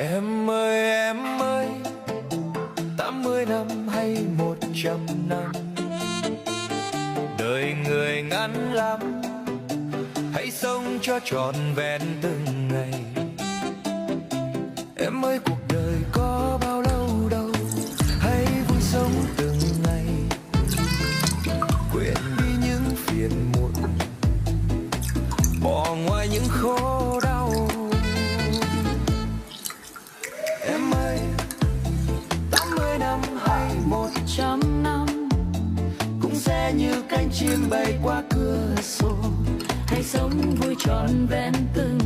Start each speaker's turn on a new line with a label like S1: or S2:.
S1: Em ơi, 80 năm hay 100 năm, đời người ngắn lắm, hãy sống cho trọn vẹn từng ngày. Em ơi, cuộc đời có bao lâu đâu, hãy vui sống từng ngày, quên đi những phiền muộn, bỏ ngoài những khổ đau. Em ơi, 80 năm hay 100 năm cũng sẽ như cánh chim bay qua cửa sổ,
S2: hãy sống vui trọn vẹn từng